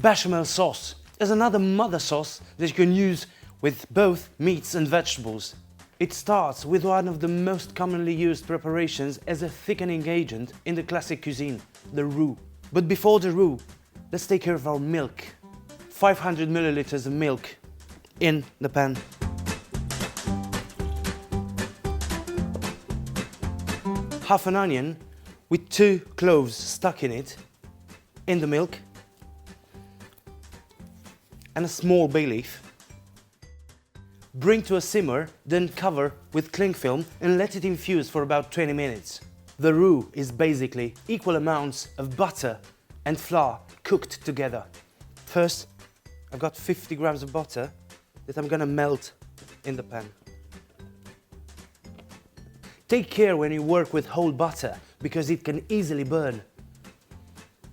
Bechamel sauce is another mother sauce that you can use with both meats and vegetables. It starts with one of the most commonly used preparations as a thickening agent in the classic cuisine, the roux. But before the roux, let's take care of our milk. 500 milliliters of milk in the pan. Half an onion with 2 cloves stuck in it, in the milk, and a small bay leaf. Bring to a simmer, then cover with cling film and let it infuse for about 20 minutes. The roux is basically equal amounts of butter and flour cooked together. First, I've got 50 grams of butter that I'm gonna melt in the pan. Take care when you work with whole butter because it can easily burn.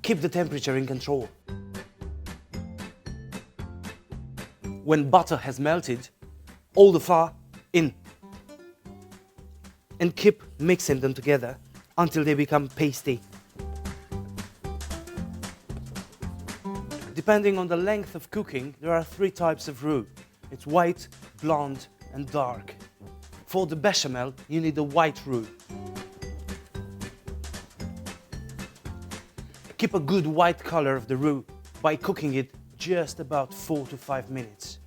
Keep the temperature in control. When butter has melted, all the flour in and keep mixing them together until they become pasty. Depending on the length of cooking, there are 3 types of roux. It's white, blonde and dark. For the bechamel, you need a white roux. Keep a good white color of the roux by cooking it just about 4 to 5 minutes.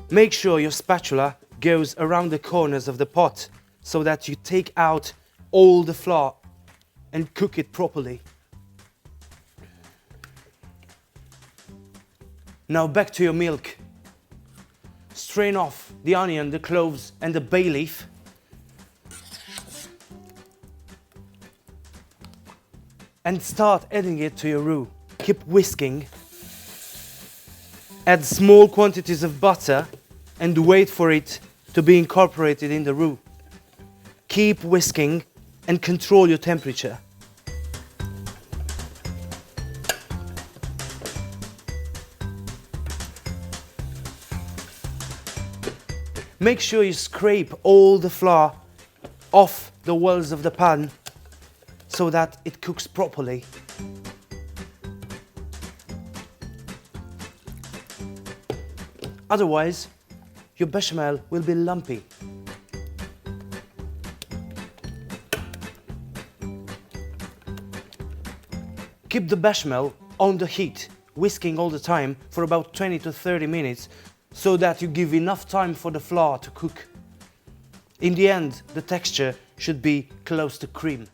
Make sure your spatula goes around the corners of the pot so that you take out all the flour and cook it properly. Now back to your milk. Strain off the onion, the cloves and the bay leaf. And start adding it to your roux. Keep whisking. Add small quantities of butter and wait for it to be incorporated in the roux. Keep whisking and control your temperature. Make sure you scrape all the flour off the walls of the pan so that it cooks properly. Otherwise, your bechamel will be lumpy. Keep the bechamel on the heat, whisking all the time for about 20 to 30 minutes so that you give enough time for the flour to cook. In the end, the texture should be close to cream.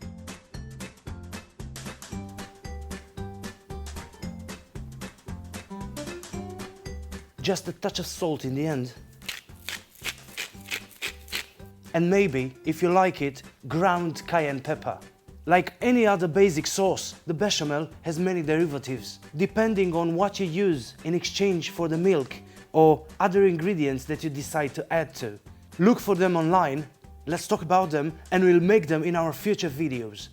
Just a touch of salt in the end. And maybe, if you like it, ground cayenne pepper. Like any other basic sauce, the bechamel has many derivatives, depending on what you use in exchange for the milk or other ingredients that you decide to add to. Look for them online, let's talk about them, and we'll make them in our future videos.